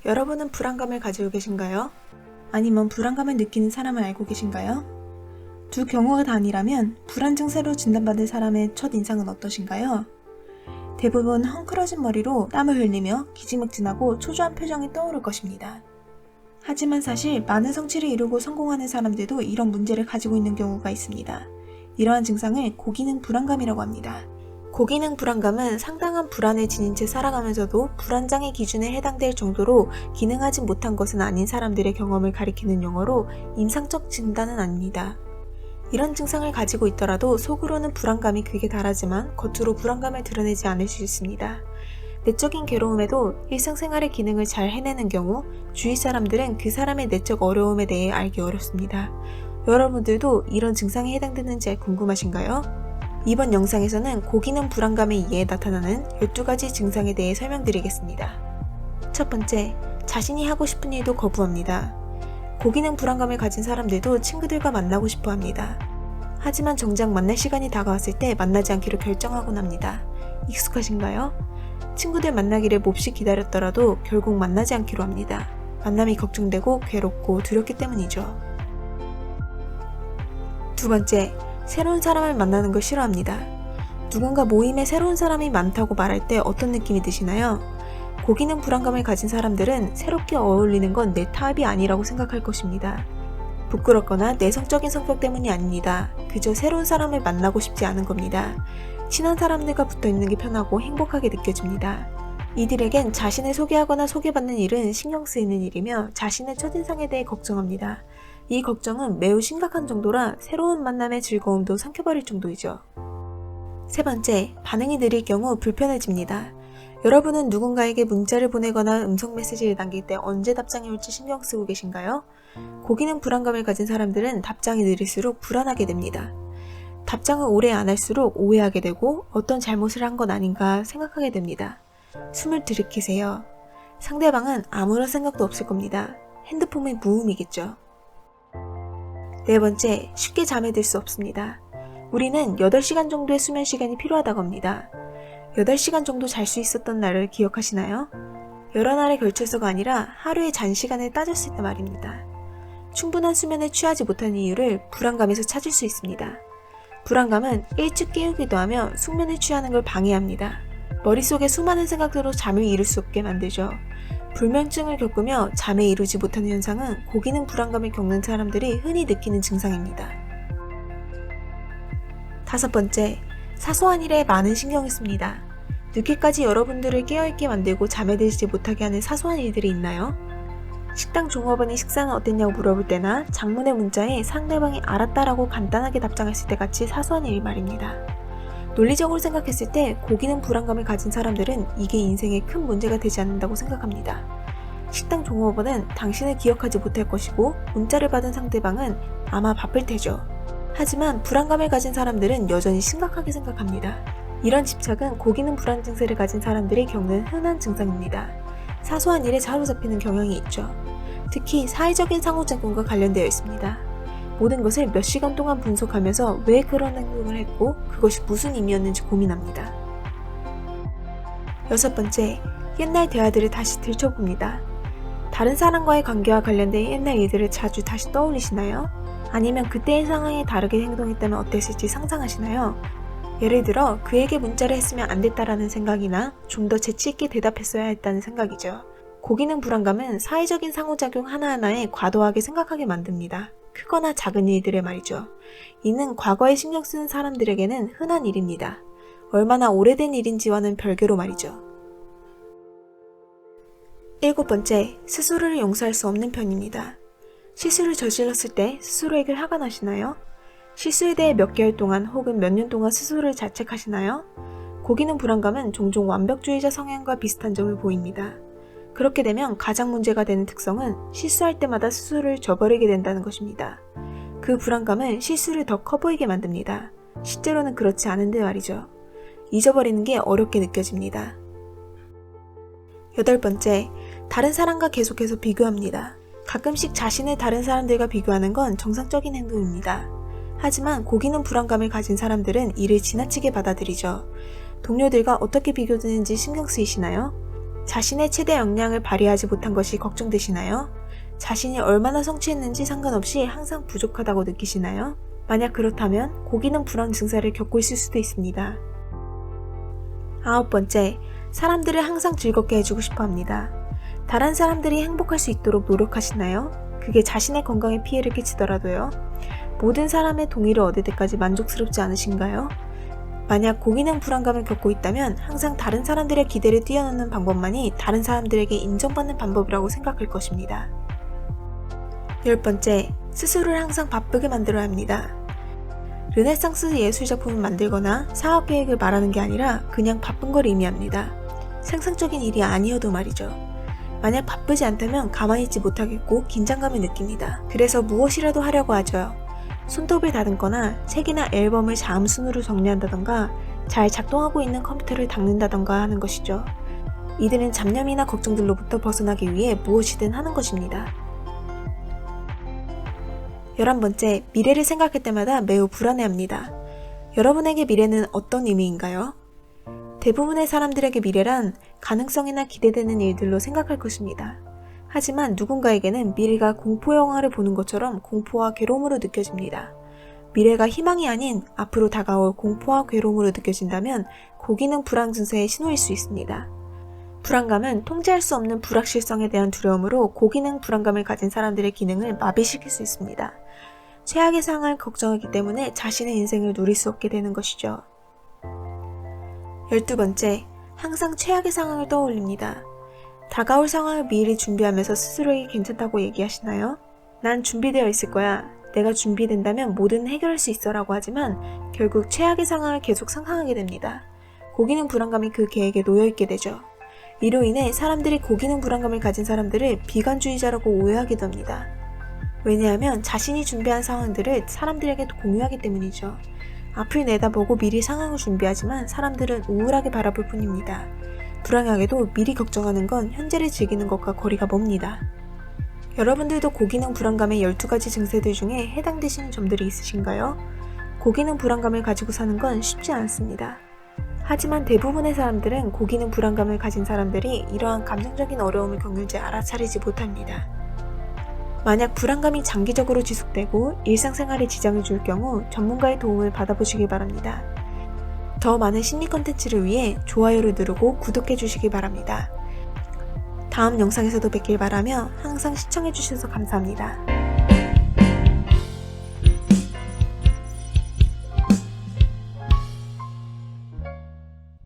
여러분은 불안감을 가지고 계신가요? 아니면 불안감을 느끼는 사람을 알고 계신가요? 두 경우가 다 아니라면 불안 증세로 진단받은 사람의 첫인상은 어떠신가요? 대부분 헝클어진 머리로 땀을 흘리며 기지맥진하고 초조한 표정이 떠오를 것입니다. 하지만 사실 많은 성취를 이루고 성공하는 사람들도 이런 문제를 가지고 있는 경우가 있습니다. 이러한 증상을 고기능 불안감이라고 합니다. 고기능 불안감은 상당한 불안을 지닌 채 살아가면서도 불안장애 기준에 해당될 정도로 기능하지 못한 것은 아닌 사람들의 경험을 가리키는 용어로 임상적 진단은 아닙니다. 이런 증상을 가지고 있더라도 속으로는 불안감이 극에 달하지만 겉으로 불안감을 드러내지 않을 수 있습니다. 내적인 괴로움에도 일상생활의 기능을 잘 해내는 경우 주위 사람들은 그 사람의 내적 어려움에 대해 알기 어렵습니다. 여러분들도 이런 증상에 해당되는지 궁금하신가요? 이번 영상에서는 고기능 불안감에 의해 나타나는 12가지 증상에 대해 설명드리겠습니다. 첫 번째, 자신이 하고 싶은 일도 거부합니다. 고기능 불안감을 가진 사람들도 친구들과 만나고 싶어 합니다. 하지만 정작 만날 시간이 다가왔을 때 만나지 않기로 결정하곤 합니다. 익숙하신가요? 친구들 만나기를 몹시 기다렸더라도 결국 만나지 않기로 합니다. 만남이 걱정되고 괴롭고 두렵기 때문이죠. 두 번째, 새로운 사람을 만나는 걸 싫어합니다. 누군가 모임에 새로운 사람이 많다고 말할 때 어떤 느낌이 드시나요? 고기능 불안감을 가진 사람들은 새롭게 어울리는 건 내 타입이 아니라고 생각할 것입니다. 부끄럽거나 내성적인 성격 때문이 아닙니다. 그저 새로운 사람을 만나고 싶지 않은 겁니다. 친한 사람들과 붙어있는 게 편하고 행복하게 느껴집니다. 이들에겐 자신을 소개하거나 소개받는 일은 신경 쓰이는 일이며 자신의 첫인상에 대해 걱정합니다. 이 걱정은 매우 심각한 정도라 새로운 만남의 즐거움도 삼켜버릴 정도이죠. 세 번째, 반응이 느릴 경우 불편해집니다. 여러분은 누군가에게 문자를 보내거나 음성 메시지를 남길 때 언제 답장이 올지 신경 쓰고 계신가요? 고기능 불안감을 가진 사람들은 답장이 느릴수록 불안하게 됩니다. 답장을 오래 안 할수록 오해하게 되고 어떤 잘못을 한 건 아닌가 생각하게 됩니다. 숨을 들이키세요. 상대방은 아무런 생각도 없을 겁니다. 핸드폰의 무음이겠죠. 네 번째, 쉽게 잠에 들 수 없습니다. 우리는 8시간 정도의 수면 시간이 필요하다고 합니다. 8시간 정도 잘 수 있었던 날을 기억하시나요? 여러 날에 걸쳐서가 아니라 하루의 잔 시간을 따졌을 때 말입니다. 충분한 수면에 취하지 못하는 이유를 불안감에서 찾을 수 있습니다. 불안감은 일찍 깨우기도 하며 숙면에 취하는 걸 방해합니다. 머릿속에 수많은 생각으로 잠을 이룰 수 없게 만들죠. 불면증을 겪으며 잠에 이루지 못하는 현상은 고기능 불안감을 겪는 사람들이 흔히 느끼는 증상입니다. 다섯 번째, 사소한 일에 많은 신경을 씁니다. 늦게까지 여러분들을 깨어있게 만들고 잠에 들지 못하게 하는 사소한 일들이 있나요? 식당 종업원이 식사는 어땠냐고 물어볼 때나 장문의 문자에 상대방이 알았다라고 간단하게 답장했을 때 같이 사소한 일 말입니다. 논리적으로 생각했을 때 고기능 불안감을 가진 사람들은 이게 인생에 큰 문제가 되지 않는다고 생각합니다. 식당 종업원은 당신을 기억하지 못할 것이고 문자를 받은 상대방은 아마 바쁠 테죠. 하지만 불안감을 가진 사람들은 여전히 심각하게 생각합니다. 이런 집착은 고기능 불안 증세를 가진 사람들이 겪는 흔한 증상입니다. 사소한 일에 사로잡히는 경향이 있죠. 특히 사회적인 상호작용과 관련되어 있습니다. 모든 것을 몇 시간 동안 분석하면서 왜 그런 행동을 했고 그것이 무슨 의미였는지 고민합니다. 여섯 번째, 옛날 대화들을 다시 들춰봅니다. 다른 사람과의 관계와 관련된 옛날 일들을 자주 다시 떠올리시나요? 아니면 그때의 상황에 다르게 행동했다면 어땠을지 상상하시나요? 예를 들어 그에게 문자를 했으면 안 됐다라는 생각이나 좀 더 재치있게 대답했어야 했다는 생각이죠. 고기능 불안감은 사회적인 상호작용 하나하나에 과도하게 생각하게 만듭니다. 크거나 작은 일들에 말이죠. 이는 과거에 신경 쓰는 사람들에게는 흔한 일입니다. 얼마나 오래된 일인지와는 별개로 말이죠. 일곱 번째, 스스로를 용서할 수 없는 편입니다. 실수를 저질렀을 때 스스로에게 화가 나시나요? 실수에 대해 몇 개월 동안 혹은 몇 년 동안 스스로를 자책하시나요? 고기능 불안감은 종종 완벽주의자 성향과 비슷한 점을 보입니다. 그렇게 되면 가장 문제가 되는 특성은 실수할 때마다 스스로를 저버리게 된다는 것입니다. 그 불안감은 실수를 더 커 보이게 만듭니다. 실제로는 그렇지 않은데 말이죠. 잊어버리는 게 어렵게 느껴집니다. 여덟 번째, 다른 사람과 계속해서 비교합니다. 가끔씩 자신을 다른 사람들과 비교하는 건 정상적인 행동입니다. 하지만 고기능 불안감을 가진 사람들은 이를 지나치게 받아들이죠. 동료들과 어떻게 비교되는지 신경 쓰이시나요? 자신의 최대 역량을 발휘하지 못한 것이 걱정되시나요? 자신이 얼마나 성취했는지 상관없이 항상 부족하다고 느끼시나요? 만약 그렇다면 고기능 불안 증세를 겪고 있을 수도 있습니다. 9번째, 사람들을 항상 즐겁게 해주고 싶어 합니다. 다른 사람들이 행복할 수 있도록 노력하시나요? 그게 자신의 건강에 피해를 끼치더라도요. 모든 사람의 동의를 얻을 때까지 만족스럽지 않으신가요? 만약 고기능 불안감을 겪고 있다면 항상 다른 사람들의 기대를 뛰어넘는 방법만이 다른 사람들에게 인정받는 방법이라고 생각할 것입니다. 10번째, 스스로를 항상 바쁘게 만들어야 합니다. 르네상스 예술작품을 만들거나 사업계획을 말하는 게 아니라 그냥 바쁜 걸 의미합니다. 생산적인 일이 아니어도 말이죠. 만약 바쁘지 않다면 가만히 있지 못하겠고 긴장감을 느낍니다. 그래서 무엇이라도 하려고 하죠. 손톱을 다듬거나 책이나 앨범을 자음순으로 정리한다던가 잘 작동하고 있는 컴퓨터를 닦는다던가 하는 것이죠. 이들은 잡념이나 걱정들로부터 벗어나기 위해 무엇이든 하는 것입니다. 11번째, 미래를 생각할 때마다 매우 불안해합니다. 여러분에게 미래는 어떤 의미인가요? 대부분의 사람들에게 미래란 가능성이나 기대되는 일들로 생각할 것입니다. 하지만 누군가에게는 미래가 공포 영화를 보는 것처럼 공포와 괴로움으로 느껴집니다. 미래가 희망이 아닌 앞으로 다가올 공포와 괴로움으로 느껴진다면 고기능 불안 증세의 신호일 수 있습니다. 불안감은 통제할 수 없는 불확실성에 대한 두려움으로 고기능 불안감을 가진 사람들의 기능을 마비시킬 수 있습니다. 최악의 상황을 걱정하기 때문에 자신의 인생을 누릴 수 없게 되는 것이죠. 12번째, 항상 최악의 상황을 떠올립니다. 다가올 상황을 미리 준비하면서 스스로에게 괜찮다고 얘기하시나요? 난 준비되어 있을 거야. 내가 준비된다면 뭐든 해결할 수 있어 라고 하지만 결국 최악의 상황을 계속 상상하게 됩니다. 고기능 불안감이 그 계획에 놓여있게 되죠. 이로 인해 사람들이 고기능 불안감을 가진 사람들을 비관주의자라고 오해하기도 합니다. 왜냐하면 자신이 준비한 상황들을 사람들에게 공유하기 때문이죠. 앞을 내다보고 미리 상황을 준비하지만 사람들은 우울하게 바라볼 뿐입니다. 불행하게도 미리 걱정하는 건 현재를 즐기는 것과 거리가 멉니다. 여러분들도 고기능 불안감의 12가지 증세들 중에 해당되시는 점들이 있으신가요? 고기능 불안감을 가지고 사는 건 쉽지 않습니다. 하지만 대부분의 사람들은 고기능 불안감을 가진 사람들이 이러한 감정적인 어려움을 겪는지 알아차리지 못합니다. 만약 불안감이 장기적으로 지속되고 일상생활에 지장을 줄 경우 전문가의 도움을 받아보시기 바랍니다. 더 많은 심리 컨텐츠를 위해 좋아요를 누르고 구독해 주시기 바랍니다. 다음 영상에서도 뵙길 바라며 항상 시청해 주셔서 감사합니다.